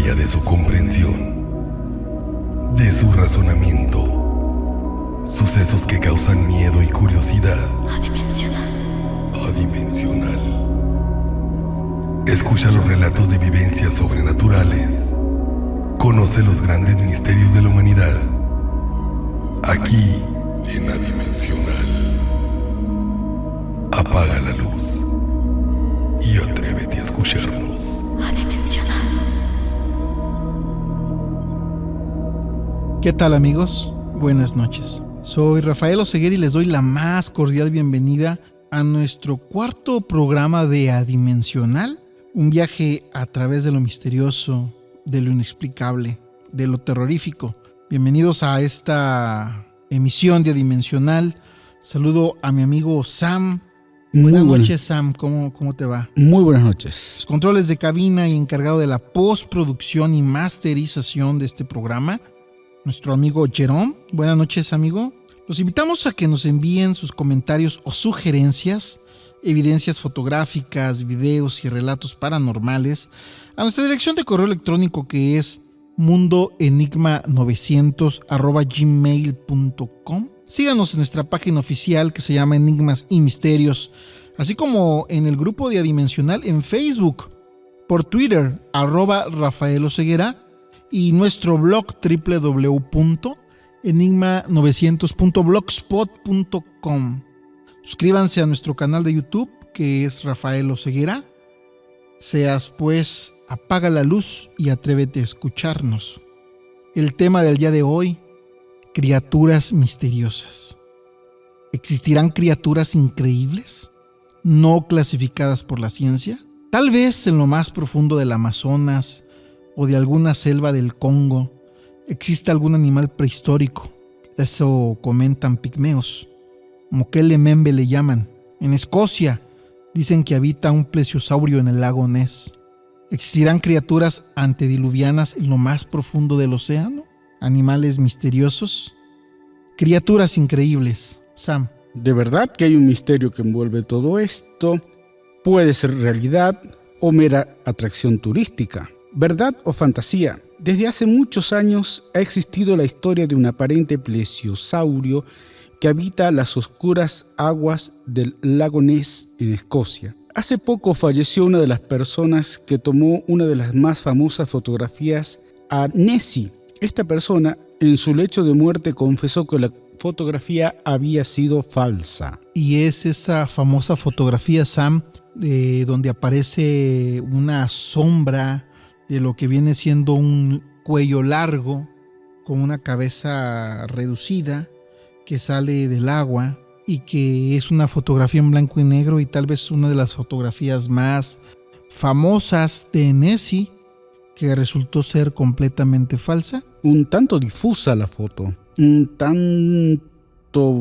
allá de su comprensión, de su razonamiento, sucesos que causan miedo y curiosidad. Adimensional. Adimensional. Escucha los relatos de vivencias sobrenaturales. Conoce los grandes misterios de la humanidad. Aquí, en Adimensional. Apaga la luz y atrévete a escucharnos. Adimensional. ¿Qué tal, amigos? Buenas noches. Soy Rafael Oseguera y les doy la más cordial bienvenida a nuestro cuarto programa de Adimensional, un viaje a través de lo misterioso, de lo inexplicable, de lo terrorífico. Bienvenidos a esta emisión de Adimensional. Saludo a mi amigo Sam. Buenas noches, Sam. ¿Cómo te va? Muy buenas noches. Los controles de cabina y encargado de la postproducción y masterización de este programa, nuestro amigo Jerome. Buenas noches, amigo. Los invitamos a que nos envíen sus comentarios o sugerencias, evidencias fotográficas, videos y relatos paranormales a nuestra dirección de correo electrónico, que es mundoenigma900@gmail.com. Síganos en nuestra página oficial que se llama Enigmas y Misterios, así como en el grupo de Adimensional en Facebook, por Twitter, @RafaelOseguera, y nuestro blog www.enigma900.blogspot.com. Suscríbanse a nuestro canal de YouTube, que es Rafael Oseguera. Seas pues, apaga la luz y atrévete a escucharnos. El tema del día de hoy: criaturas misteriosas. ¿Existirán criaturas increíbles, no clasificadas por la ciencia? Tal vez en lo más profundo del Amazonas o de alguna selva del Congo exista algún animal prehistórico. Eso comentan pigmeos. Mokele Membe le llaman. En Escocia dicen que habita un plesiosaurio en el lago Ness. ¿Existirán criaturas antediluvianas en lo más profundo del océano? ¿Animales misteriosos? Criaturas increíbles. Sam. De verdad que hay un misterio que envuelve todo esto. Puede ser realidad o mera atracción turística. ¿Verdad o fantasía? Desde hace muchos años ha existido la historia de un aparente plesiosaurio que habita las oscuras aguas del lago Ness en Escocia. Hace poco falleció una de las personas que tomó una de las más famosas fotografías a Nessie. Esta persona, en su lecho de muerte, confesó que la fotografía había sido falsa. Y es esa famosa fotografía, Sam, donde aparece una sombra de lo que viene siendo un cuello largo con una cabeza reducida que sale del agua, y que es una fotografía en blanco y negro, y tal vez una de las fotografías más famosas de Nessie, que resultó ser completamente falsa. Un tanto difusa la foto,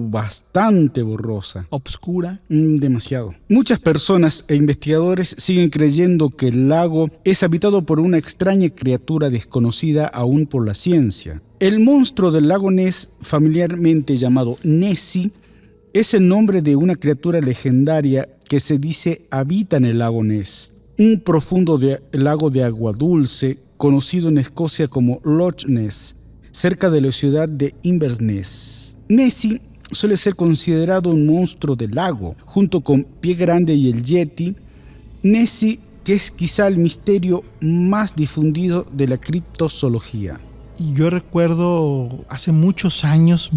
bastante borrosa. Obscura. Demasiado. Muchas personas e investigadores siguen creyendo que el lago es habitado por una extraña criatura desconocida aún por la ciencia. El monstruo del lago Ness, familiarmente llamado Nessie, es el nombre de una criatura legendaria que se dice habita en el lago Ness, un profundo lago de agua dulce conocido en Escocia como Loch Ness, cerca de la ciudad de Inverness. Nessie suele ser considerado un monstruo del lago, junto con Pie Grande y el Yeti. Nessie, que es quizá el misterio más difundido de la criptozoología. Yo recuerdo hace muchos años,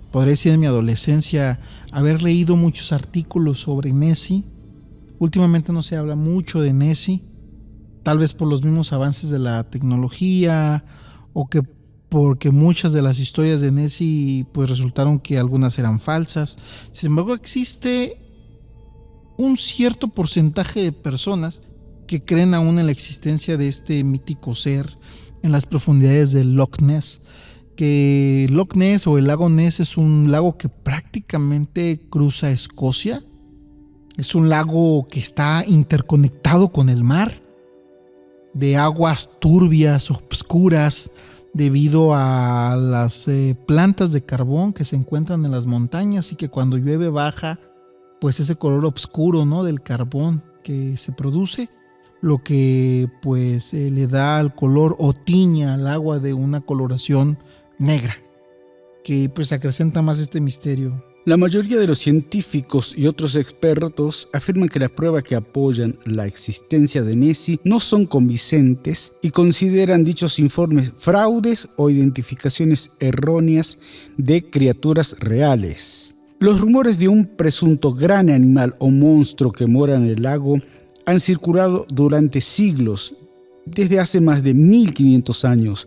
podría decir en mi adolescencia, haber leído muchos artículos sobre Nessie. Últimamente no se habla mucho de Nessie, tal vez por los mismos avances de la tecnología, o que porque muchas de las historias de Nessie pues resultaron que algunas eran falsas. Sin embargo, existe un cierto porcentaje de personas que creen aún en la existencia de este mítico ser en las profundidades del Loch Ness. Que Loch Ness o el lago Ness es un lago que prácticamente cruza Escocia. Es un lago que está interconectado con el mar, de aguas turbias, oscuras, debido a las plantas de carbón que se encuentran en las montañas, y que cuando llueve baja pues ese color oscuro, ¿no?, del carbón que se produce. lo que pues le da al color o tiña al agua de una coloración negra, que pues acrecenta más este misterio. La mayoría de los científicos y otros expertos afirman que las pruebas que apoyan la existencia de Nessie no son convincentes y consideran dichos informes fraudes o identificaciones erróneas de criaturas reales. Los rumores de un presunto gran animal o monstruo que mora en el lago han circulado durante siglos, desde hace más de 1500 años,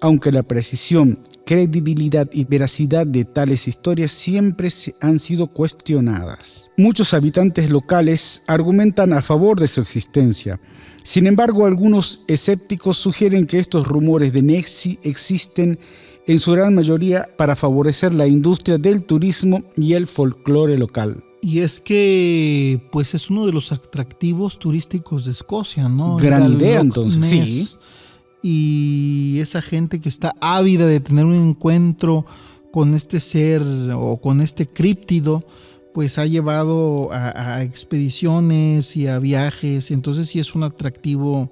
aunque la precisión, credibilidad y veracidad de tales historias siempre han sido cuestionadas. Muchos habitantes locales argumentan a favor de su existencia. Sin embargo, algunos escépticos sugieren que estos rumores de Nessie existen en su gran mayoría para favorecer la industria del turismo y el folclore local. Y es que pues es uno de los atractivos turísticos de Escocia, ¿no? Gran idea, entonces, Ness. sí. Y esa gente que está ávida de tener un encuentro con este ser o con este críptido, pues ha llevado a expediciones y a viajes. Entonces sí es un atractivo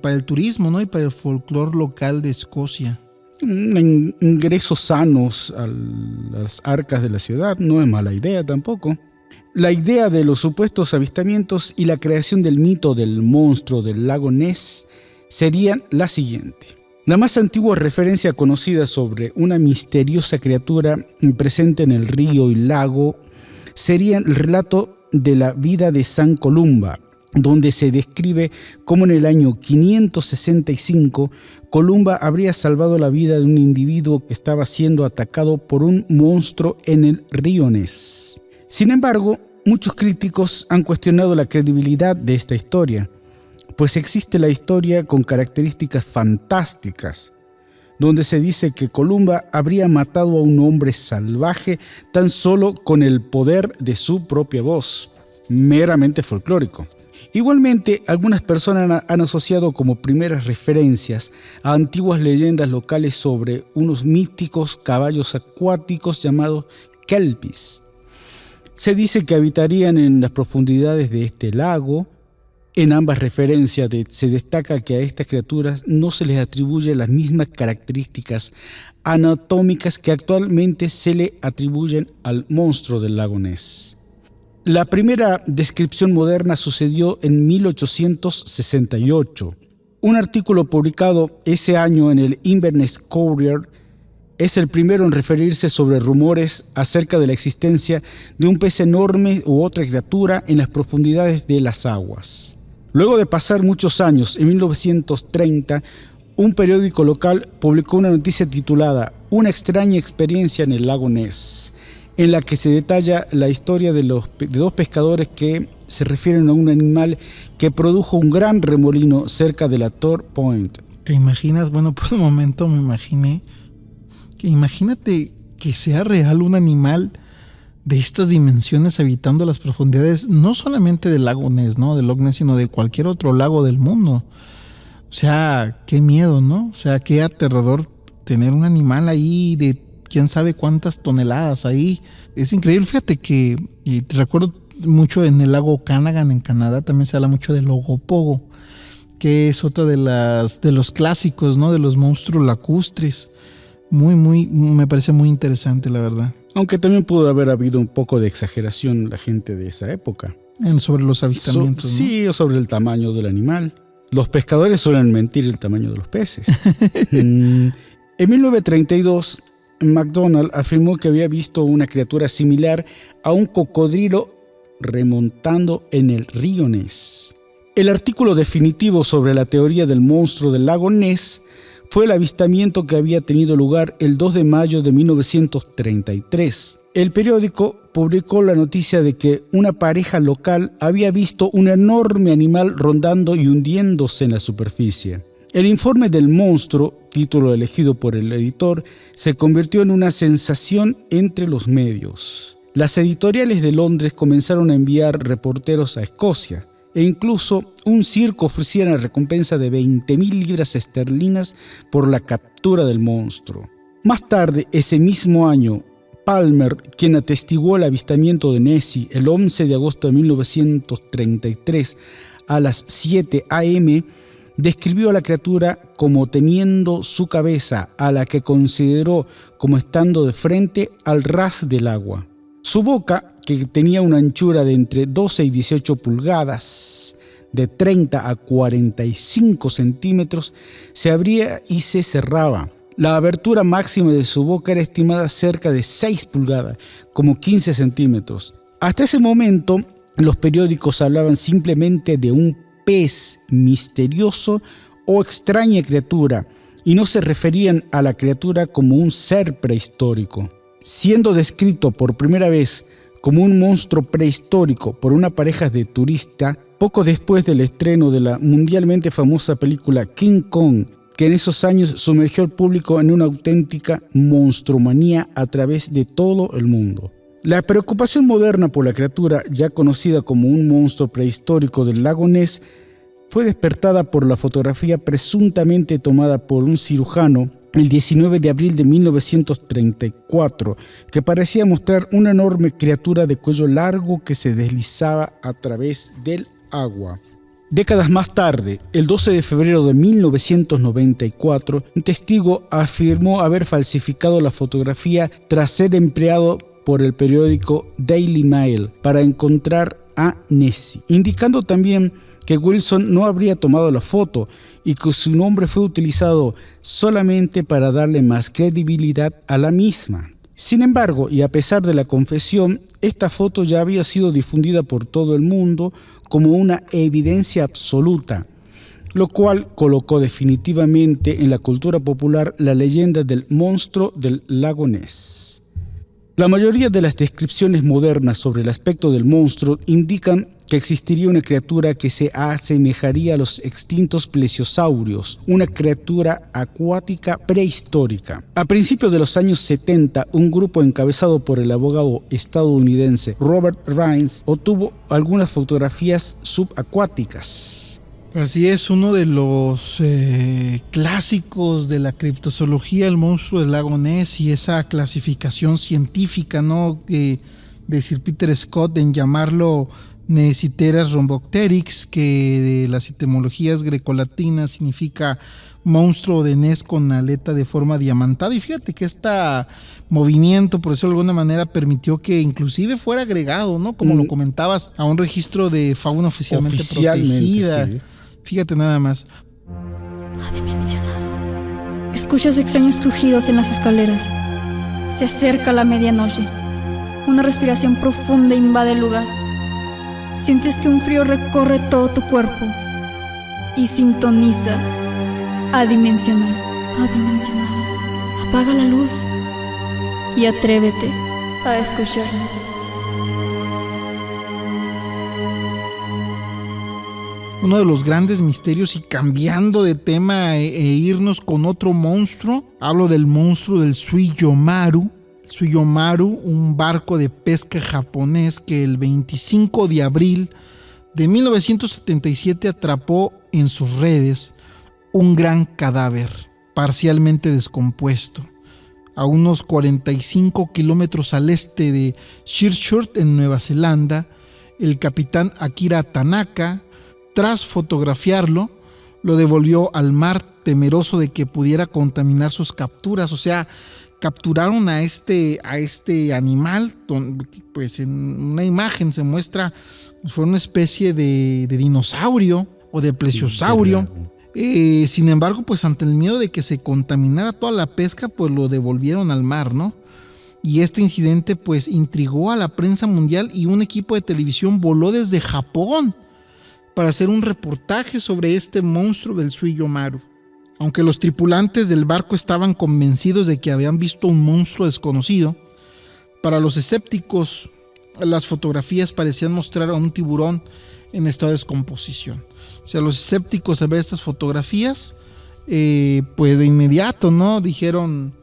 para el turismo, ¿no? Y para el folclore local de Escocia. Ingresos sanos a las arcas de la ciudad no es mala idea tampoco. La idea de los supuestos avistamientos y la creación del mito del monstruo del lago Ness serían la siguiente. La más antigua referencia conocida sobre una misteriosa criatura presente en el río y lago sería el relato de la vida de San Columba, donde se describe cómo en el año 565 Columba habría salvado la vida de un individuo que estaba siendo atacado por un monstruo en el río Ness. Sin embargo, muchos críticos han cuestionado la credibilidad de esta historia, pues existe la historia con características fantásticas, donde se dice que Columba habría matado a un hombre salvaje tan solo con el poder de su propia voz, meramente folclórico. Igualmente, algunas personas han asociado como primeras referencias a antiguas leyendas locales sobre unos místicos caballos acuáticos llamados kelpies. Se dice que habitarían en las profundidades de este lago. En ambas referencias se destaca que a estas criaturas no se les atribuye las mismas características anatómicas que actualmente se le atribuyen al monstruo del lago Ness. La primera descripción moderna sucedió en 1868. Un artículo publicado ese año en el Inverness Courier es el primero en referirse sobre rumores acerca de la existencia de un pez enorme u otra criatura en las profundidades de las aguas. Luego de pasar muchos años, en 1930, un periódico local publicó una noticia titulada «Una extraña experiencia en el lago Ness», en la que se detalla la historia de dos pescadores que se refieren a un animal que produjo un gran remolino cerca de la Tor Point. ¿Te imaginas? Bueno, por un momento me imaginé que imagínate que sea real un animal de estas dimensiones habitando las profundidades, no solamente del lago Ness, ¿no? Del Loch Ness, sino de cualquier otro lago del mundo. O sea, qué miedo, ¿no? O sea, qué aterrador tener un animal ahí de quién sabe cuántas toneladas ahí. Es increíble. Fíjate que, y te recuerdo mucho en el lago Okanagan, en Canadá, también se habla mucho del Ogopogo, que es otro de los clásicos, ¿no? De los monstruos lacustres. Me parece muy interesante, la verdad. Aunque también pudo haber habido un poco de exageración la gente de esa época. Sobre los avistamientos, ¿no? Sí, o sobre el tamaño del animal. Los pescadores suelen mentir el tamaño de los peces. En 1932, McDonald afirmó que había visto una criatura similar a un cocodrilo remontando en el río Ness. El artículo definitivo sobre la teoría del monstruo del lago Ness fue el avistamiento que había tenido lugar el 2 de mayo de 1933. El periódico publicó la noticia de que una pareja local había visto un enorme animal rondando y hundiéndose en la superficie. El informe del monstruo, título elegido por el editor, se convirtió en una sensación entre los medios. Las editoriales de Londres comenzaron a enviar reporteros a Escocia, e incluso un circo ofrecía la recompensa de 20.000 libras esterlinas por la captura del monstruo. Más tarde, ese mismo año, Palmer, quien atestiguó el avistamiento de Nessie el 11 de agosto de 1933, a las 7 a.m., describió a la criatura como teniendo su cabeza, a la que consideró como estando de frente al ras del agua. Su boca, que tenía una anchura de entre 12 y 18 pulgadas, de 30 a 45 centímetros, se abría y se cerraba. La abertura máxima de su boca era estimada cerca de 6 pulgadas, como 15 centímetros. Hasta ese momento, los periódicos hablaban simplemente de un pez misterioso o extraña criatura y no se referían a la criatura como un ser prehistórico. Siendo descrito por primera vez como un monstruo prehistórico por una pareja de turistas, poco después del estreno de la mundialmente famosa película King Kong, que en esos años sumergió al público en una auténtica monstruomanía a través de todo el mundo. La preocupación moderna por la criatura, ya conocida como un monstruo prehistórico del lago Ness, fue despertada por la fotografía presuntamente tomada por un cirujano el 19 de abril de 1934, que parecía mostrar una enorme criatura de cuello largo que se deslizaba a través del agua. Décadas más tarde, el 12 de febrero de 1994, un testigo afirmó haber falsificado la fotografía tras ser empleado por el periódico Daily Mail para encontrar a Nessie, indicando también que Wilson no habría tomado la foto y que su nombre fue utilizado solamente para darle más credibilidad a la misma. Sin embargo, y a pesar de la confesión, esta foto ya había sido difundida por todo el mundo como una evidencia absoluta, lo cual colocó definitivamente en la cultura popular la leyenda del monstruo del lago Ness. La mayoría de las descripciones modernas sobre el aspecto del monstruo indican que existiría una criatura que se asemejaría a los extintos plesiosaurios, una criatura acuática prehistórica. A principios de los años 70, un grupo encabezado por el abogado estadounidense Robert Rines obtuvo algunas fotografías subacuáticas. Así es, uno de los clásicos de la criptozoología, el monstruo del lago Ness, y esa clasificación científica, ¿no?, de Sir Peter Scott en llamarlo Nessiteras rhombopteryx, que de las etimologías grecolatinas significa monstruo de Ness con aleta de forma diamantada. Y fíjate que este movimiento, por eso de alguna manera, permitió que inclusive fuera agregado, ¿no?, como lo comentabas, a un registro de fauna oficialmente protegida. Sí. Fíjate nada más. Adimensional. Escuchas extraños crujidos en las escaleras. Se acerca la medianoche. Una respiración profunda invade el lugar. Sientes que un frío recorre todo tu cuerpo y sintonizas. Adimensional. Adimensional. Apaga la luz y atrévete a escucharnos. Uno de los grandes misterios, y cambiando de tema e irnos con otro monstruo, hablo del monstruo del Suiyomaru. Suiyomaru, un barco de pesca japonés que el 25 de abril de 1977 atrapó en sus redes un gran cadáver parcialmente descompuesto a unos 45 kilómetros al este de Christchurch, en Nueva Zelanda. El capitán Akira Tanaka, tras fotografiarlo, lo devolvió al mar, temeroso de que pudiera contaminar sus capturas. O sea, capturaron a este animal, pues en una imagen se muestra, fue una especie de dinosaurio o de plesiosaurio. Sin embargo, pues ante el miedo de que se contaminara toda la pesca, pues lo devolvieron al mar, ¿no? Y este incidente pues intrigó a la prensa mundial, y un equipo de televisión voló desde Japón para hacer un reportaje sobre este monstruo del Suiyomaru. Aunque los tripulantes del barco estaban convencidos de que habían visto un monstruo desconocido, para los escépticos las fotografías parecían mostrar a un tiburón en estado de descomposición. O sea, los escépticos al ver estas fotografías, pues de inmediato, ¿no?, dijeron,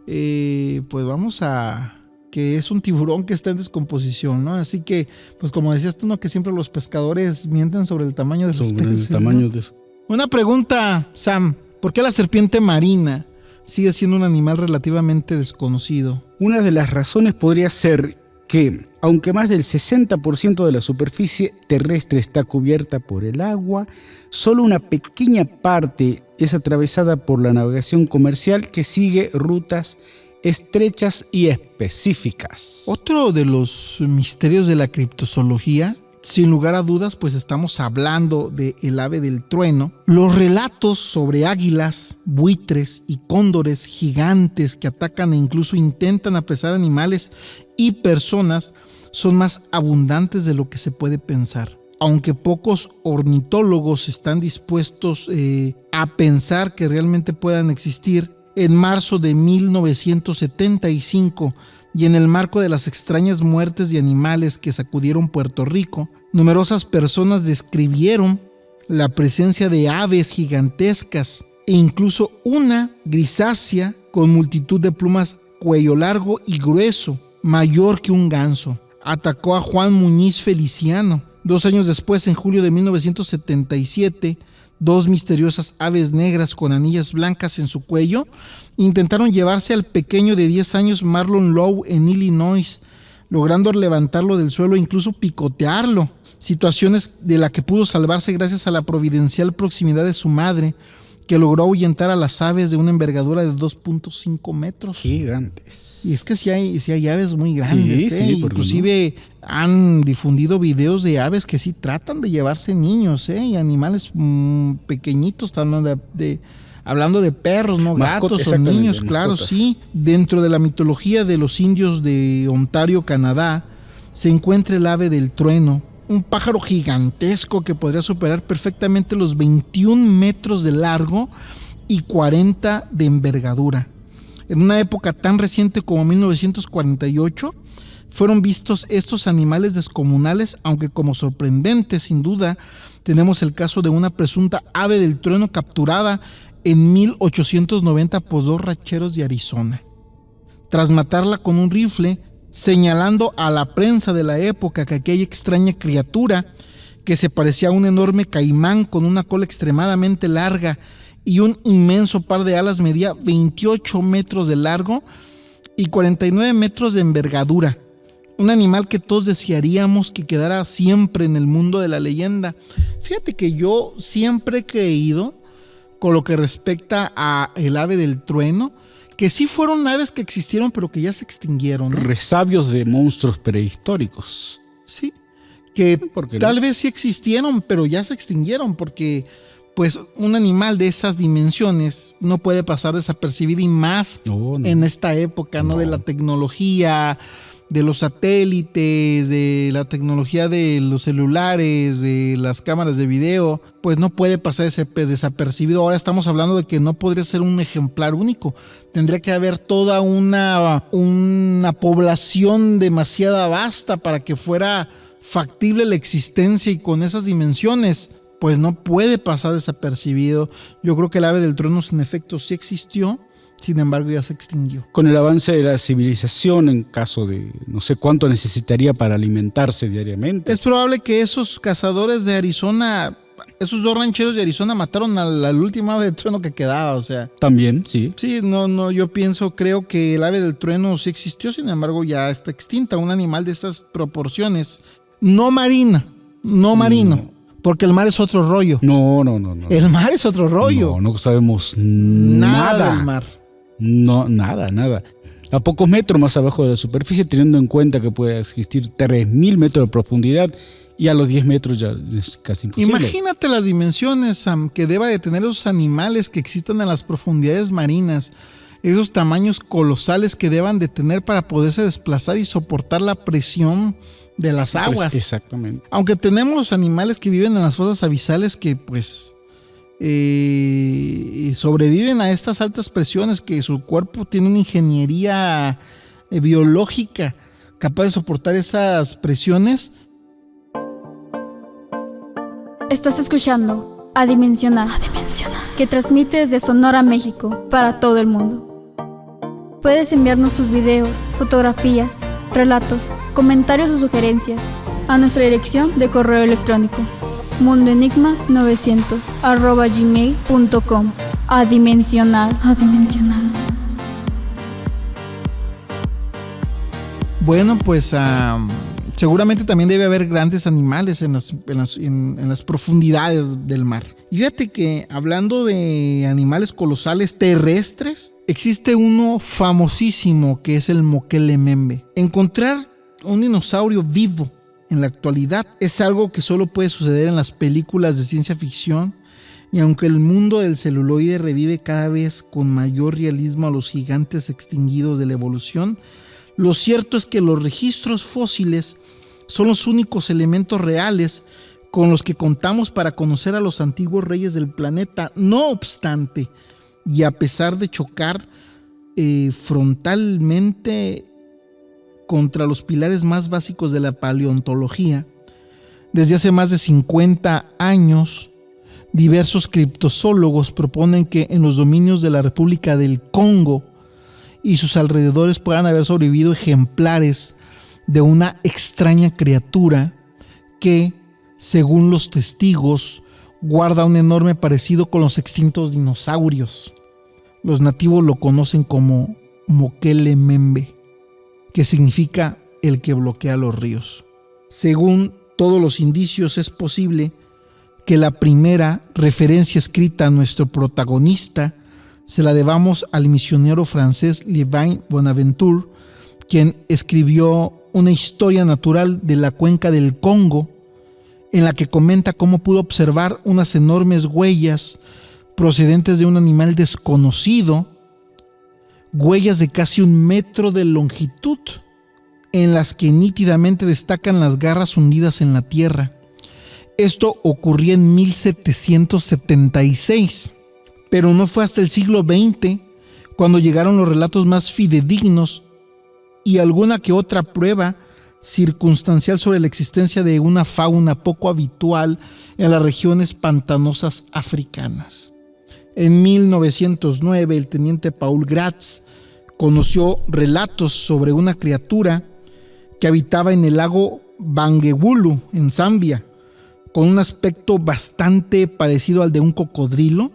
pues vamos a... que es un tiburón que está en descomposición, ¿no? Así que, pues como decías tú, ¿no?, que siempre los pescadores mienten sobre el tamaño de sus peces, el tamaño, ¿no?, de eso. Una pregunta, Sam. ¿Por qué la serpiente marina sigue siendo un animal relativamente desconocido? Una de las razones podría ser que, aunque más del 60% de la superficie terrestre está cubierta por el agua, solo una pequeña parte es atravesada por la navegación comercial que sigue rutas estrechas y específicas. Otro de los misterios de la criptozoología, sin lugar a dudas, pues estamos hablando del ave del trueno. Los relatos sobre águilas, buitres y cóndores gigantes que atacan e incluso intentan apresar animales y personas son más abundantes de lo que se puede pensar. Aunque pocos ornitólogos están dispuestos a pensar que realmente puedan existir, en marzo de 1975, y en el marco de las extrañas muertes de animales que sacudieron Puerto Rico, numerosas personas describieron la presencia de aves gigantescas e incluso una grisácea con multitud de plumas, cuello largo y grueso, mayor que un ganso. Atacó a Juan Muñiz Feliciano. 2 años después, en julio de 1977, 2 misteriosas aves negras con anillas blancas en su cuello intentaron llevarse al pequeño de 10 años Marlon Lowe en Illinois, logrando levantarlo del suelo e incluso picotearlo. Situaciones de la que pudo salvarse gracias a la providencial proximidad de su madre, que logró ahuyentar a las aves de una envergadura de 2.5 metros. Gigantes. Y es que sí hay aves muy grandes. Sí, inclusive no. Han difundido videos de aves que sí tratan de llevarse niños, y animales pequeñitos, hablando de perros, no gatos o niños, claro, mascotas. Sí. Dentro de la mitología de los indios de Ontario, Canadá, se encuentra el ave del trueno, un pájaro gigantesco que podría superar perfectamente los 21 metros de largo y 40 de envergadura. En una época tan reciente como 1948, fueron vistos estos animales descomunales, aunque como sorprendente, sin duda, tenemos el caso de una presunta ave del trueno capturada en 1890 por 2 rancheros de Arizona. Tras matarla con un rifle, señalando a la prensa de la época que aquella extraña criatura, que se parecía a un enorme caimán con una cola extremadamente larga y un inmenso par de alas, medía 28 metros de largo y 49 metros de envergadura. Un animal que todos desearíamos que quedara siempre en el mundo de la leyenda. Fíjate que yo siempre he creído, con lo que respecta a el ave del trueno, que sí fueron aves que existieron, pero que ya se extinguieron, ¿no? Resabios de monstruos prehistóricos. Sí, que tal vez sí existieron, pero ya se extinguieron, porque pues un animal de esas dimensiones no puede pasar desapercibido, y más en esta época, ¿no? De la tecnología, de los satélites, de la tecnología de los celulares, de las cámaras de video, pues no puede pasar ese desapercibido. Ahora estamos hablando de que no podría ser un ejemplar único. Tendría que haber toda una población demasiado vasta para que fuera factible la existencia, y con esas dimensiones, pues no puede pasar desapercibido. Yo creo que el ave del trueno, en efecto, sí existió. Sin embargo, ya se extinguió. Con el avance de la civilización, en caso de no sé cuánto necesitaría para alimentarse diariamente. Es probable que esos cazadores de Arizona, esos 2 rancheros de Arizona, mataron a la última ave del trueno que quedaba, o sea. También, sí. Sí, yo creo que el ave del trueno sí existió, sin embargo ya está extinta. Un animal de estas proporciones, no marino. Porque el mar es otro rollo. No. El mar es otro rollo. No sabemos nada del mar. No, nada. A pocos metros más abajo de la superficie, teniendo en cuenta que puede existir 3.000 metros de profundidad, y a los 10 metros ya es casi imposible. Imagínate las dimensiones, Sam, que deba de tener esos animales que existan en las profundidades marinas, esos tamaños colosales que deban de tener para poderse desplazar y soportar la presión de las aguas. Exactamente. Aunque tenemos animales que viven en las fosas abisales que pues sobreviven a estas altas presiones, que su cuerpo tiene una ingeniería biológica capaz de soportar esas presiones. Estás escuchando Adimensional, que transmite desde Sonora, México, para todo el mundo. Puedes enviarnos tus videos, fotografías, relatos, comentarios o sugerencias a nuestra dirección de correo electrónico mundoenigma900@gmail.com. Adimensional. Bueno, pues seguramente también debe haber grandes animales en las profundidades del mar. Y fíjate que hablando de animales colosales terrestres, existe uno famosísimo que es el Mokele Membe. Encontrar un dinosaurio vivo en la actualidad es algo que solo puede suceder en las películas de ciencia ficción, y aunque el mundo del celuloide revive cada vez con mayor realismo a los gigantes extinguidos de la evolución, lo cierto es que los registros fósiles son los únicos elementos reales con los que contamos para conocer a los antiguos reyes del planeta. No obstante, y a pesar de chocar frontalmente contra los pilares más básicos de la paleontología, desde hace más de 50 años, diversos criptozoólogos proponen que en los dominios de la República del Congo y sus alrededores puedan haber sobrevivido ejemplares de una extraña criatura que, según los testigos, guarda un enorme parecido con los extintos dinosaurios. Los nativos lo conocen como Mokele Membe, que significa el que bloquea los ríos. Según todos los indicios, es posible que la primera referencia escrita a nuestro protagonista se la debamos al misionero francés Louvain Bonaventure, quien escribió una historia natural de la cuenca del Congo, en la que comenta cómo pudo observar unas enormes huellas procedentes de un animal desconocido, huellas de casi 1 metro de longitud, en las que nítidamente destacan las garras hundidas en la tierra. Esto ocurría en 1776. Pero no fue hasta el siglo XX cuando llegaron los relatos más fidedignos y alguna que otra prueba circunstancial sobre la existencia de una fauna poco habitual en las regiones pantanosas africanas. En 1909, el teniente Paul Gratz conoció relatos sobre una criatura que habitaba en el lago Bangewulu, en Zambia, con un aspecto bastante parecido al de un cocodrilo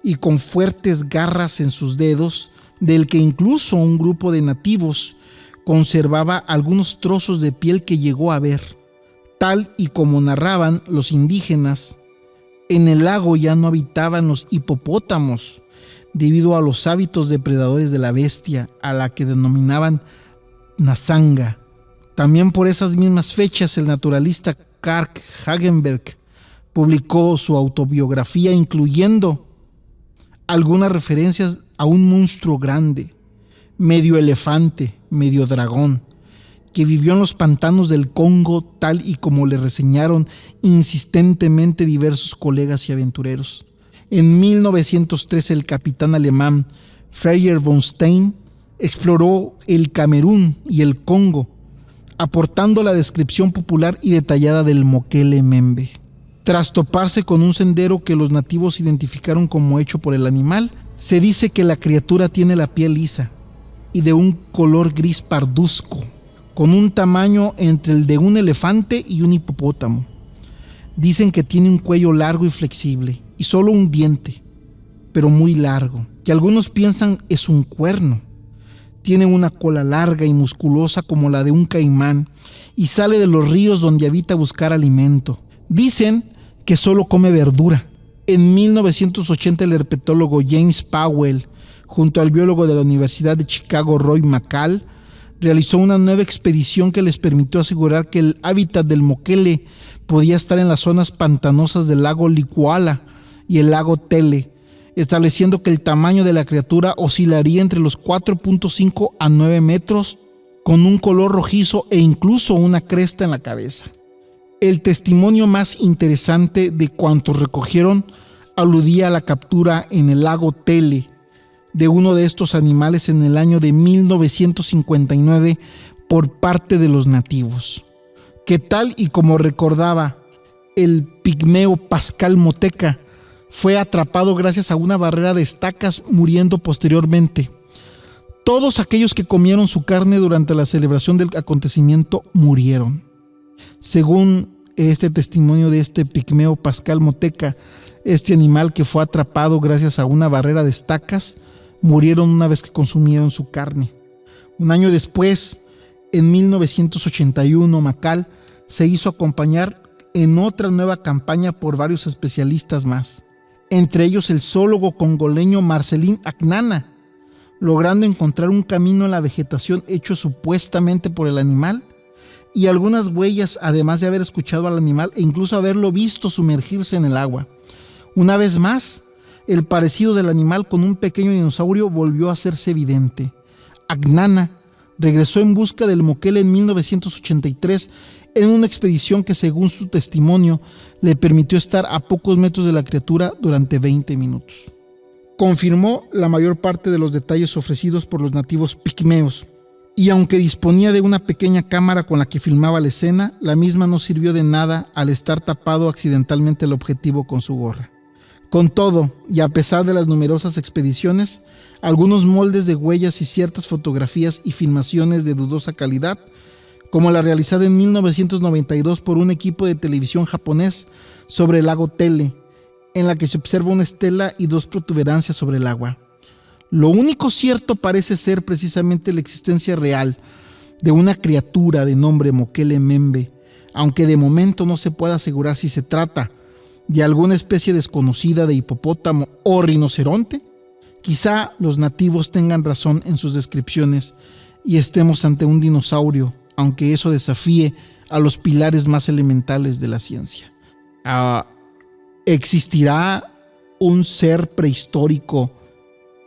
y con fuertes garras en sus dedos, del que incluso un grupo de nativos conservaba algunos trozos de piel que llegó a ver. Tal y como narraban los indígenas, en el lago ya no habitaban los hipopótamos, debido a los hábitos depredadores de la bestia, a la que denominaban Nasanga. También por esas mismas fechas, el naturalista Karl Hagenberg publicó su autobiografía, incluyendo algunas referencias a un monstruo grande, medio elefante, medio dragón, que vivió en los pantanos del Congo, tal y como le reseñaron insistentemente diversos colegas y aventureros. En 1913, el capitán alemán Freiherr von Stein exploró el Camerún y el Congo, aportando la descripción popular y detallada del Mokele Membe. Tras toparse con un sendero que los nativos identificaron como hecho por el animal, se dice que la criatura tiene la piel lisa y de un color gris parduzco, con un tamaño entre el de un elefante y un hipopótamo. Dicen que tiene un cuello largo y flexible y solo un diente, pero muy largo, que algunos piensan es un cuerno. Tiene una cola larga y musculosa como la de un caimán y sale de los ríos donde habita a buscar alimento. Dicen que solo come verdura. En 1980, el herpetólogo James Powell, junto al biólogo de la Universidad de Chicago Roy McCall, realizó una nueva expedición que les permitió asegurar que el hábitat del Mokele podía estar en las zonas pantanosas del lago Licuala y el lago Tele, estableciendo que el tamaño de la criatura oscilaría entre los 4.5 a 9 metros, con un color rojizo e incluso una cresta en la cabeza. El testimonio más interesante de cuantos recogieron aludía a la captura en el lago Tele de uno de estos animales en el año de 1959 por parte de los nativos, que tal y como recordaba el pigmeo Pascal Moteca, fue atrapado gracias a una barrera de estacas, muriendo posteriormente. Todos aquellos que comieron su carne durante la celebración del acontecimiento murieron. Según este testimonio de este pigmeo Pascal Moteca, este animal que fue atrapado gracias a una barrera de estacas, murieron una vez que consumieron su carne. Un año después, En 1981, Macal se hizo acompañar en otra nueva campaña por varios especialistas más, entre ellos el zoólogo congoleño Marcelín Agnana, logrando encontrar un camino en la vegetación hecho supuestamente por el animal y algunas huellas, además de haber escuchado al animal e incluso haberlo visto sumergirse en el agua. Una vez más, el parecido del animal con un pequeño dinosaurio volvió a hacerse evidente. Agnana regresó en busca del moquel en 1983 en una expedición que, según su testimonio, le permitió estar a pocos metros de la criatura durante 20 minutos. Confirmó la mayor parte de los detalles ofrecidos por los nativos pigmeos, y aunque disponía de una pequeña cámara con la que filmaba la escena, la misma no sirvió de nada al estar tapado accidentalmente el objetivo con su gorra. Con todo, y a pesar de las numerosas expediciones, algunos moldes de huellas y ciertas fotografías y filmaciones de dudosa calidad, como la realizada en 1992 por un equipo de televisión japonés sobre el lago Tele, en la que se observa una estela y dos protuberancias sobre el agua. Lo único cierto parece ser precisamente la existencia real de una criatura de nombre Mokele Membe, aunque de momento no se pueda asegurar si se trata de alguna especie desconocida de hipopótamo o rinoceronte. Quizá los nativos tengan razón en sus descripciones y estemos ante un dinosaurio, aunque eso desafíe a los pilares más elementales de la ciencia. ¿Existirá un ser prehistórico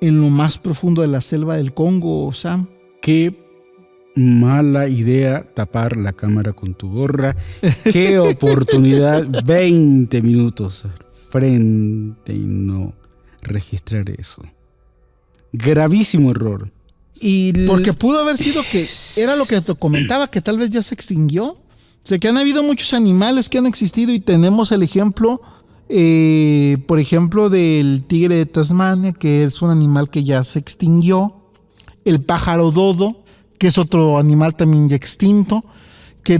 en lo más profundo de la selva del Congo, Sam? Qué mala idea tapar la cámara con tu gorra. Qué oportunidad, 20 minutos frente y no registrar eso. Gravísimo error. Porque pudo haber sido que era lo que te comentaba, que tal vez ya se extinguió. O sea, que han habido muchos animales que han existido y tenemos el ejemplo, por ejemplo, del tigre de Tasmania, que es un animal que ya se extinguió. El pájaro dodo, que es otro animal también ya extinto, que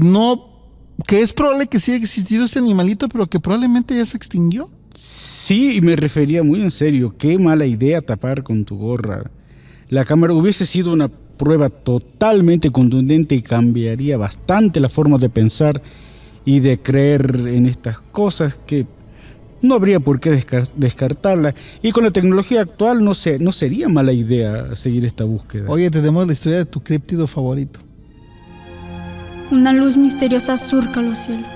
es probable que sí haya existido este animalito, pero que probablemente ya se extinguió. Sí, y me refería muy en serio. Qué mala idea tapar con tu gorra la cámara. Hubiese sido una prueba totalmente contundente y cambiaría bastante la forma de pensar y de creer en estas cosas, que no habría por qué descartarla. Y con la tecnología actual no sería mala idea seguir esta búsqueda. Oye, tenemos la historia de tu críptido favorito. Una luz misteriosa surca los cielos.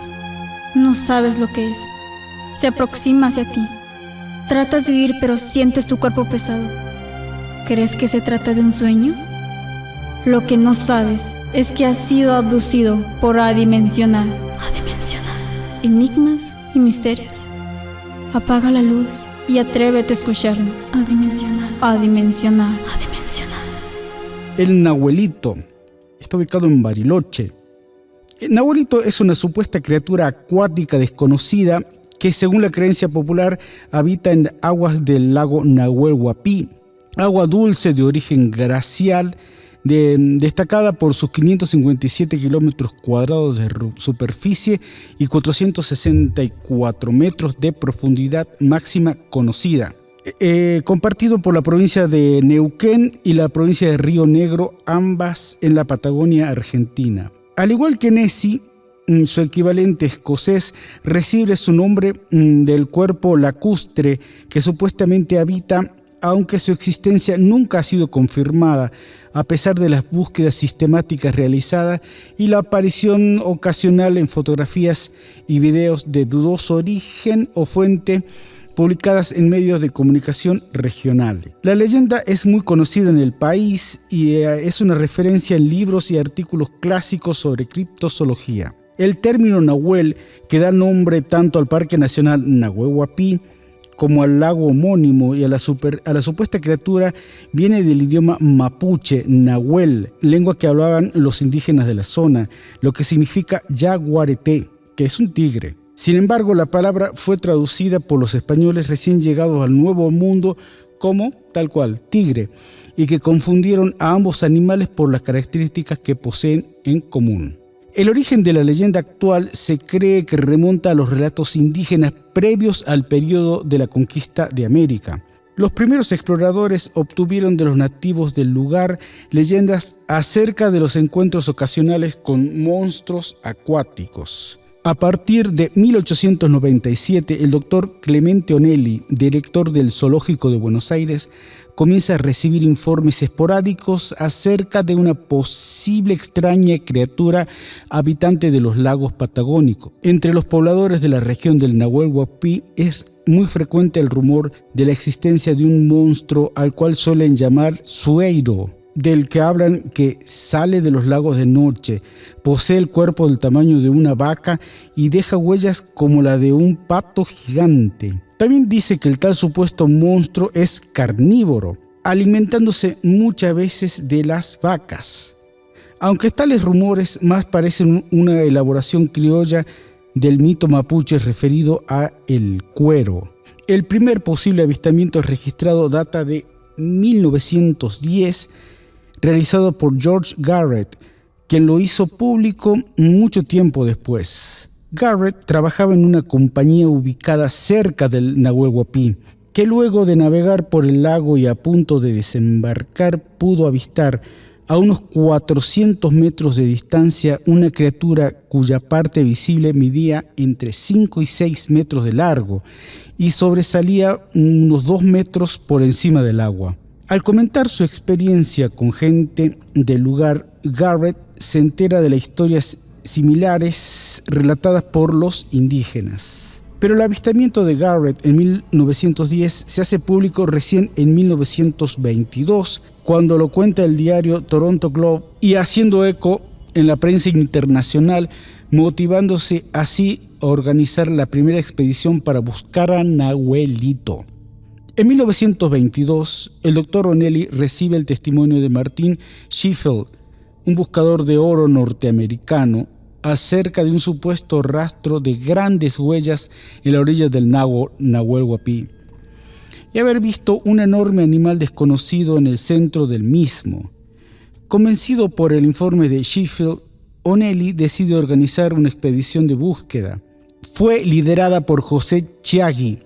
No sabes lo que es. Se aproxima hacia ti. Tratas de huir, pero sientes tu cuerpo pesado. ¿Crees que se trata de un sueño? Lo que no sabes es que has sido abducido por Adimensional. Enigmas y misterios. Apaga la luz y atrévete a escucharnos. Adimensional. El Nahuelito está ubicado en Bariloche. El Nahuelito es una supuesta criatura acuática desconocida que, según la creencia popular, habita en aguas del lago Nahuel Huapi, agua dulce de origen glacial, destacada por sus 557 kilómetros cuadrados de superficie y 464 metros de profundidad máxima conocida. Compartido por la provincia de Neuquén y la provincia de Río Negro, ambas en la Patagonia Argentina. Al igual que Nessie, su equivalente escocés recibe su nombre del cuerpo lacustre que supuestamente habita, aunque su existencia nunca ha sido confirmada, a pesar de las búsquedas sistemáticas realizadas y la aparición ocasional en fotografías y videos de dudoso origen o fuente publicadas en medios de comunicación regionales. La leyenda es muy conocida en el país y es una referencia en libros y artículos clásicos sobre criptozoología. El término Nahuel, que da nombre tanto al Parque Nacional Nahuel Huapi como al lago homónimo y a la supuesta criatura, viene del idioma mapuche, Nahuel, lengua que hablaban los indígenas de la zona, lo que significa yaguareté, que es un tigre. Sin embargo, la palabra fue traducida por los españoles recién llegados al Nuevo Mundo como, tal cual, tigre, y que confundieron a ambos animales por las características que poseen en común. El origen de la leyenda actual se cree que remonta a los relatos indígenas previos al periodo de la conquista de América. Los primeros exploradores obtuvieron de los nativos del lugar leyendas acerca de los encuentros ocasionales con monstruos acuáticos. A partir de 1897, el doctor Clemente Onelli, director del Zoológico de Buenos Aires, comienza a recibir informes esporádicos acerca de una posible extraña criatura habitante de los lagos patagónicos. Entre los pobladores de la región del Nahuel Huapi es muy frecuente el rumor de la existencia de un monstruo al cual suelen llamar sueiro, del que hablan que sale de los lagos de noche, posee el cuerpo del tamaño de una vaca y deja huellas como la de un pato gigante. También dice que el tal supuesto monstruo es carnívoro, alimentándose muchas veces de las vacas. Aunque tales rumores más parecen una elaboración criolla del mito mapuche referido a el cuero. El primer posible avistamiento registrado data de 1910, realizado por George Garrett, quien lo hizo público mucho tiempo después. Garrett trabajaba en una compañía ubicada cerca del Nahuel Huapi, que luego de navegar por el lago y a punto de desembarcar pudo avistar a unos 400 metros de distancia una criatura cuya parte visible medía entre 5 y 6 metros de largo y sobresalía unos 2 metros por encima del agua. Al comentar su experiencia con gente del lugar, Garrett se entera de las historias similares relatadas por los indígenas. Pero el avistamiento de Garrett en 1910 se hace público recién en 1922, cuando lo cuenta el diario Toronto Globe y haciendo eco en la prensa internacional, motivándose así a organizar la primera expedición para buscar a Nahuelito. En 1922, el doctor Onelli recibe el testimonio de Martin Sheffield, un buscador de oro norteamericano, acerca de un supuesto rastro de grandes huellas en la orilla del Nahuel Huapi y haber visto un enorme animal desconocido en el centro del mismo. Convencido por el informe de Sheffield, Onelli decide organizar una expedición de búsqueda. Fue liderada por José Chiagui,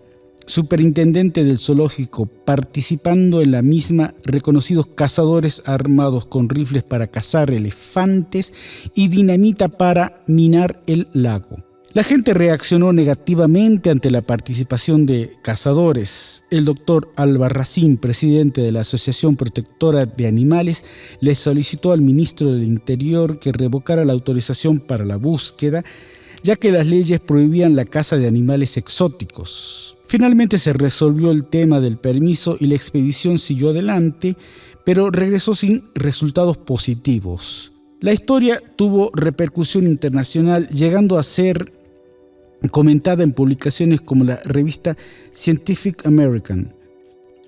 superintendente del zoológico, participando en la misma reconocidos cazadores armados con rifles para cazar elefantes y dinamita para minar el lago. La gente reaccionó negativamente ante la participación de cazadores. El doctor Albarracín, presidente de la Asociación Protectora de Animales, le solicitó al ministro del Interior que revocara la autorización para la búsqueda, ya que las leyes prohibían la caza de animales exóticos. Finalmente se resolvió el tema del permiso y la expedición siguió adelante, pero regresó sin resultados positivos. La historia tuvo repercusión internacional, llegando a ser comentada en publicaciones como la revista Scientific American.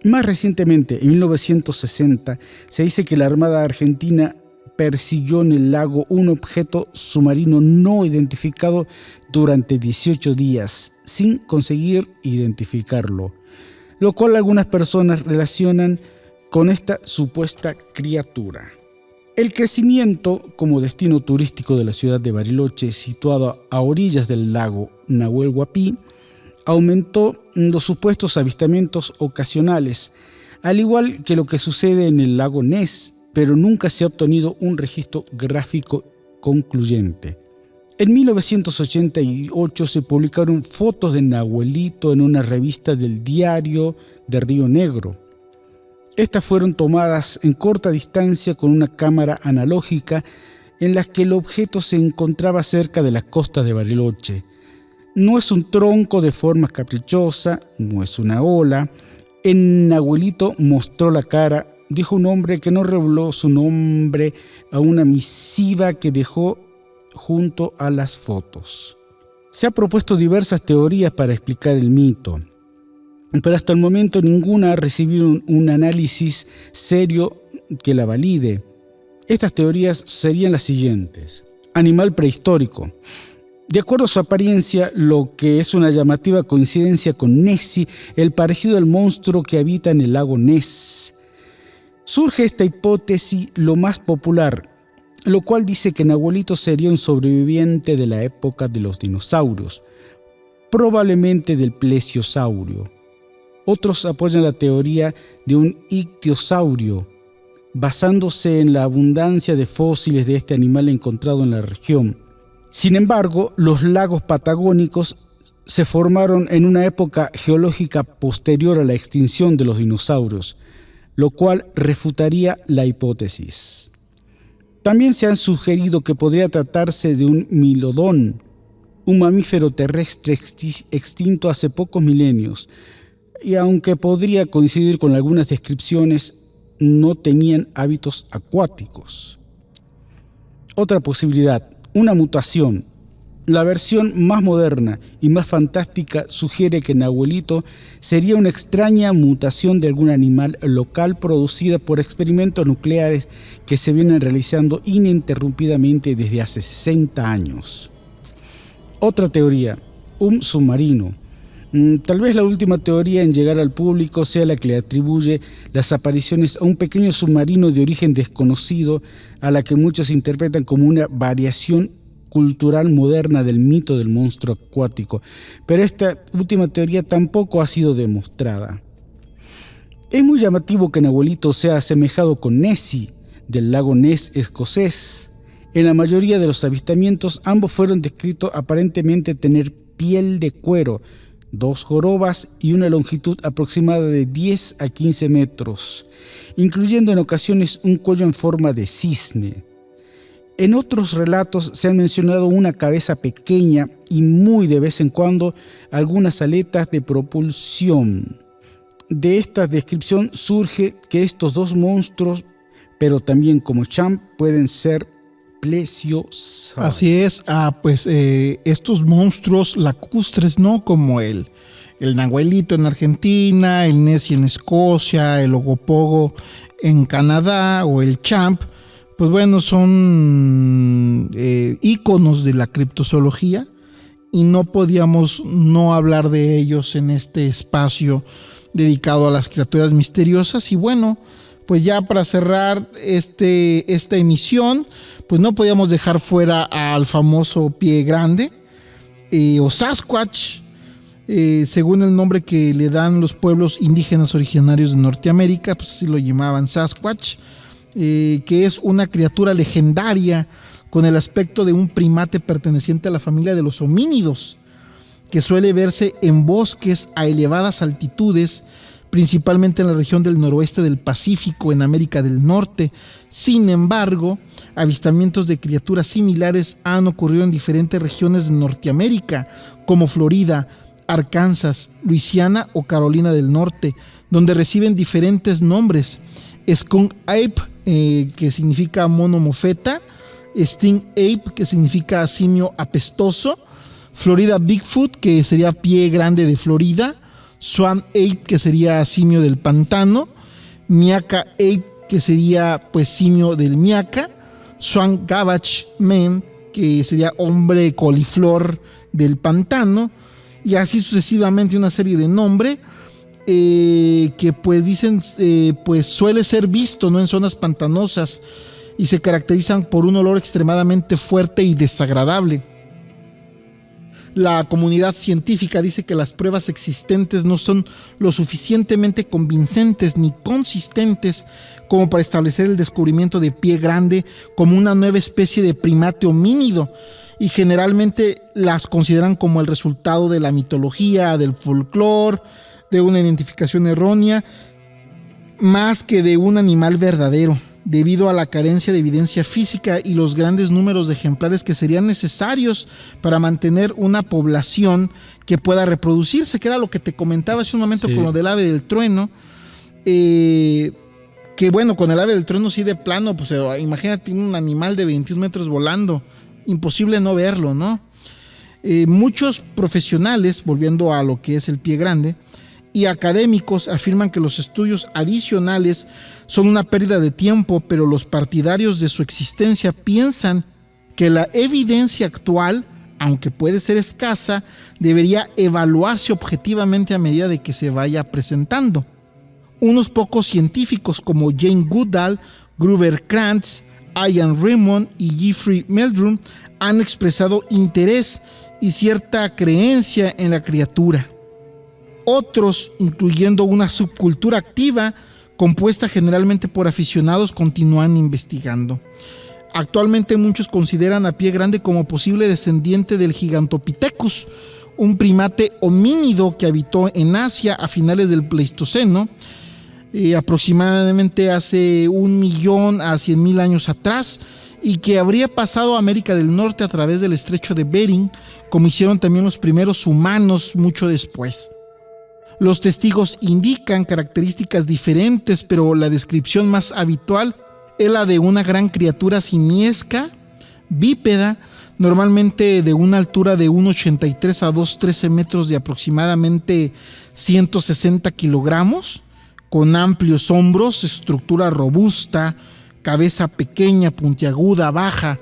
Más recientemente, en 1960, se dice que la Armada Argentina persiguió en el lago un objeto submarino no identificado durante 18 días, sin conseguir identificarlo, lo cual algunas personas relacionan con esta supuesta criatura. El crecimiento como destino turístico de la ciudad de Bariloche, situado a orillas del lago Nahuel Huapi, aumentó los supuestos avistamientos ocasionales, al igual que lo que sucede en el lago Ness, pero nunca se ha obtenido un registro gráfico concluyente. En 1988 se publicaron fotos de Nahuelito en una revista del Diario de Río Negro. Estas fueron tomadas en corta distancia con una cámara analógica en la que el objeto se encontraba cerca de las costas de Bariloche. No es un tronco de forma caprichosa, no es una ola. En Nahuelito mostró la cara, dijo un hombre que no reveló su nombre a una misiva que dejó junto a las fotos. Se han propuesto diversas teorías para explicar el mito, pero hasta el momento ninguna ha recibido un análisis serio que la valide. Estas teorías serían las siguientes. Animal prehistórico. De acuerdo a su apariencia, lo que es una llamativa coincidencia con Nessie, el parecido al monstruo que habita en el lago Ness. Surge esta hipótesis lo más popular, lo cual dice que Nahuelito sería un sobreviviente de la época de los dinosaurios, probablemente del plesiosaurio, Otros apoyan la teoría de un ictiosaurio, basándose en la abundancia de fósiles de este animal encontrado en la región. Sin embargo, los lagos patagónicos se formaron en una época geológica posterior a la extinción de los dinosaurios, lo cual refutaría la hipótesis. También se han sugerido que podría tratarse de un milodón, un mamífero terrestre extinto hace pocos milenios, y aunque podría coincidir con algunas descripciones, no tenían hábitos acuáticos. Otra posibilidad, una mutación. La versión más moderna y más fantástica sugiere que Nahuelito sería una extraña mutación de algún animal local producida por experimentos nucleares que se vienen realizando ininterrumpidamente desde hace 60 años. Otra teoría, un submarino. Tal vez la última teoría en llegar al público sea la que le atribuye las apariciones a un pequeño submarino de origen desconocido, a la que muchos interpretan como una variación cultural moderna del mito del monstruo acuático, pero esta última teoría tampoco ha sido demostrada. Es muy llamativo que Nahuelito sea asemejado con Nessie, del lago Ness escocés. En la mayoría de los avistamientos, ambos fueron descritos aparentemente tener piel de cuero, 2 jorobas y una longitud aproximada de 10 a 15 metros, incluyendo en ocasiones un cuello en forma de cisne. En otros relatos se han mencionado una cabeza pequeña y muy de vez en cuando algunas aletas de propulsión. De esta descripción surge que estos dos monstruos, pero también como Champ, pueden ser plesiosaurios. Así es, estos monstruos lacustres, ¿no? Como el Nahuelito en Argentina, el Nessie en Escocia, el Ogopogo en Canadá o el Champ, pues bueno, son íconos de la criptozoología y no podíamos no hablar de ellos en este espacio dedicado a las criaturas misteriosas. Y bueno, pues ya para cerrar esta emisión, pues no podíamos dejar fuera al famoso pie grande o Sasquatch, según el nombre que le dan los pueblos indígenas originarios de Norteamérica, pues así lo llamaban Sasquatch. Que es una criatura legendaria con el aspecto de un primate perteneciente a la familia de los homínidos, que suele verse en bosques a elevadas altitudes, principalmente en la región del noroeste del Pacífico, en América del Norte. Sin embargo, avistamientos de criaturas similares han ocurrido en diferentes regiones de Norteamérica, como Florida, Arkansas, Luisiana o Carolina del Norte, donde reciben diferentes nombres: Skunk Ape, que significa mono mofeta; Sting Ape, que significa simio apestoso; Florida Bigfoot, que sería pie grande de Florida; Swan Ape, que sería simio del pantano; Miaka Ape, que sería pues simio del Miaka; Swan Gavach Man, que sería hombre coliflor del pantano, y así sucesivamente una serie de nombres. Que pues dicen pues suele ser visto, ¿no?, en zonas pantanosas y se caracterizan por un olor extremadamente fuerte y desagradable. La comunidad científica dice que las pruebas existentes no son lo suficientemente convincentes ni consistentes como para establecer el descubrimiento de pie grande como una nueva especie de primate homínido, y generalmente las consideran como el resultado de la mitología, del folclore, de una identificación errónea, más que de un animal verdadero, debido a la carencia de evidencia física y los grandes números de ejemplares que serían necesarios para mantener una población que pueda reproducirse, que era lo que te comentaba hace un momento con lo del ave del trueno. Que bueno, con el ave del trueno sí de plano, pues imagínate un animal de 21 metros volando, imposible no verlo, ¿no? Muchos profesionales, volviendo a lo que es el pie grande, y académicos afirman que los estudios adicionales son una pérdida de tiempo, pero los partidarios de su existencia piensan que la evidencia actual, aunque puede ser escasa, debería evaluarse objetivamente a medida de que se vaya presentando. Unos pocos científicos como Jane Goodall, Gruber Krantz, Ian Raymond y Jeffrey Meldrum han expresado interés y cierta creencia en la criatura. Otros, incluyendo una subcultura activa compuesta generalmente por aficionados, continúan investigando. Actualmente muchos consideran a Pie Grande como posible descendiente del Gigantopithecus, un primate homínido que habitó en Asia a finales del Pleistoceno, aproximadamente hace 1.000.000 a 100.000 años atrás, y que habría pasado a América del Norte a través del estrecho de Bering, como hicieron también los primeros humanos mucho después. Los testigos indican características diferentes, pero la descripción más habitual es la de una gran criatura simiesca, bípeda, normalmente de una altura de 1,83 a 2,13 metros, de aproximadamente 160 kilogramos, con amplios hombros, estructura robusta, cabeza pequeña, puntiaguda, baja.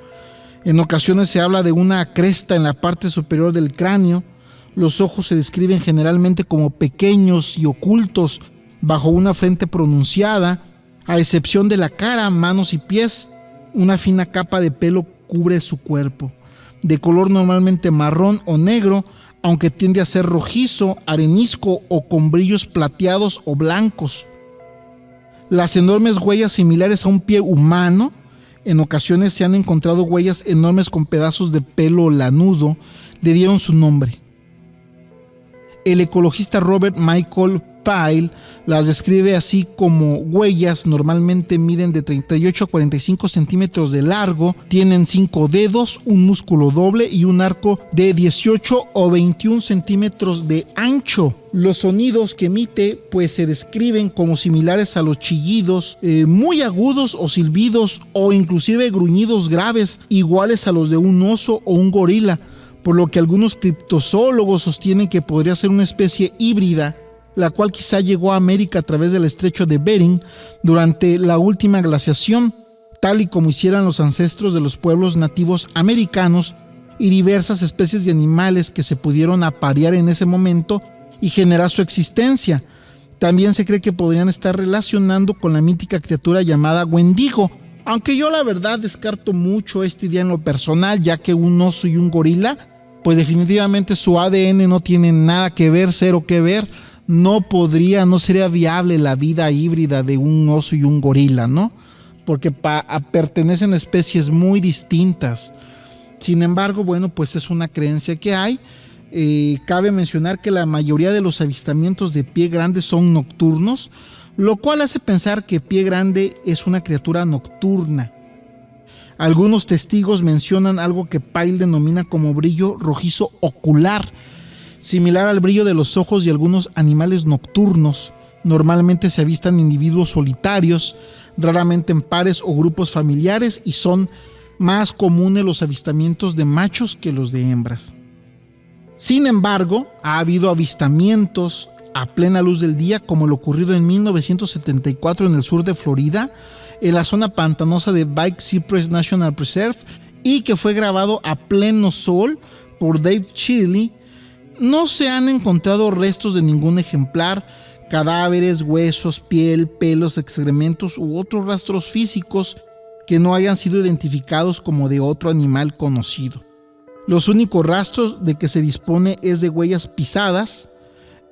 En ocasiones se habla de una cresta en la parte superior del cráneo. Los ojos se describen generalmente como pequeños y ocultos bajo una frente pronunciada. A excepción de la cara, manos y pies, una fina capa de pelo cubre su cuerpo, de color normalmente marrón o negro, aunque tiende a ser rojizo, arenisco o con brillos plateados o blancos. Las enormes huellas similares a un pie humano. En ocasiones se han encontrado huellas enormes con pedazos de pelo lanudo, le dieron su nombre. El ecologista Robert Michael Pyle las describe así como huellas, normalmente miden de 38 a 45 centímetros de largo, tienen 5 dedos, un músculo doble y un arco de 18 o 21 centímetros de ancho. Los sonidos que emite pues se describen como similares a los chillidos muy agudos o silbidos o inclusive gruñidos graves, iguales a los de un oso o un gorila, por lo que algunos criptozoólogos sostienen que podría ser una especie híbrida, la cual quizá llegó a América a través del estrecho de Bering durante la última glaciación, tal y como hicieran los ancestros de los pueblos nativos americanos y diversas especies de animales que se pudieron aparear en ese momento y generar su existencia. También se cree que podrían estar relacionando con la mítica criatura llamada Wendigo, aunque yo la verdad descarto mucho esta idea en lo personal, ya que un oso y un gorila, pues definitivamente su ADN no tiene nada que ver, cero que ver. No sería viable la vida híbrida de un oso y un gorila, ¿no? Porque pertenecen a especies muy distintas. Sin embargo, bueno, pues es una creencia que hay. Cabe mencionar que la mayoría de los avistamientos de Pie Grande son nocturnos, lo cual hace pensar que Pie Grande es una criatura nocturna. Algunos testigos mencionan algo que Pyle denomina como brillo rojizo ocular, similar al brillo de los ojos de algunos animales nocturnos. Normalmente se avistan individuos solitarios, raramente en pares o grupos familiares, y son más comunes los avistamientos de machos que los de hembras. Sin embargo, ha habido avistamientos a plena luz del día, como lo ocurrido en 1974 en el sur de Florida, en la zona pantanosa de Big Cypress National Preserve, y que fue grabado a pleno sol por Dave Chidley. No se han encontrado restos de ningún ejemplar, cadáveres, huesos, piel, pelos, excrementos u otros rastros físicos que no hayan sido identificados como de otro animal conocido. Los únicos rastros de que se dispone es de huellas pisadas,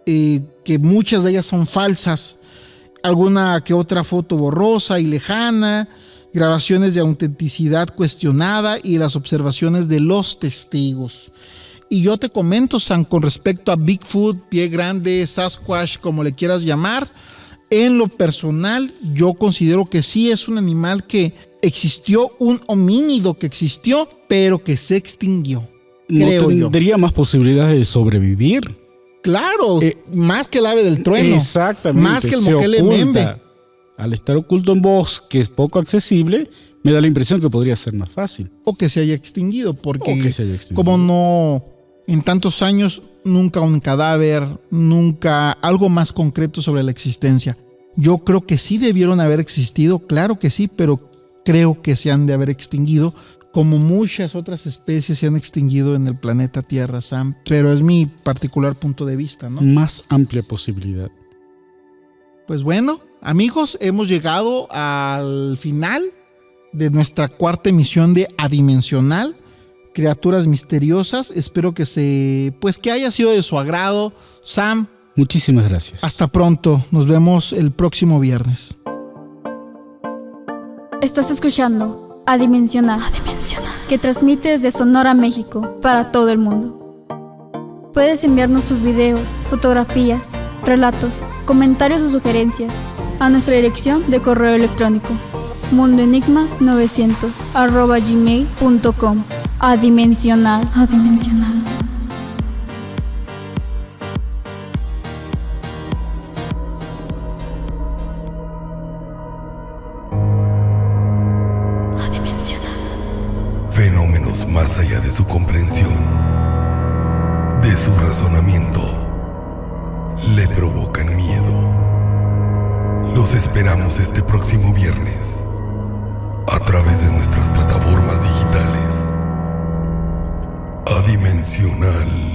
que muchas de ellas son falsas, alguna que otra foto borrosa y lejana, grabaciones de autenticidad cuestionada y las observaciones de los testigos. Y yo te comento, Sam, con respecto a Bigfoot, Pie Grande, Sasquatch, como le quieras llamar, en lo personal yo considero que sí es un animal que existió, un homínido que existió, pero que se extinguió. ¿No tendría más posibilidades de sobrevivir? Claro, más que el ave del trueno. Exactamente. Más que el Mokele Membe. Al estar oculto en bosques poco accesible, me da la impresión que podría ser más fácil. O que se haya extinguido, porque como no, en tantos años, nunca un cadáver, nunca algo más concreto sobre la existencia. Yo creo que sí debieron haber existido, claro que sí, pero creo que se han de haber extinguido, como muchas otras especies se han extinguido en el planeta Tierra, Sam. Pero es mi particular punto de vista, ¿no? Más amplia posibilidad. Pues bueno, amigos, hemos llegado al final de nuestra cuarta emisión de Adimensional, Criaturas Misteriosas. Espero que haya sido de su agrado. Sam, Muchísimas gracias. Hasta pronto, nos vemos el próximo viernes. Estás escuchando Adimensional, que transmite desde Sonora, México, para todo el mundo. Puedes enviarnos tus videos, fotografías, relatos, comentarios o sugerencias a nuestra dirección de correo electrónico mundoenigma900@gmail.com. Adimensional. Fenómenos más allá de su comprensión, de su razonamiento, le provocan miedo. Los esperamos este próximo viernes a través de nuestras plataformas digitales. Adimensional.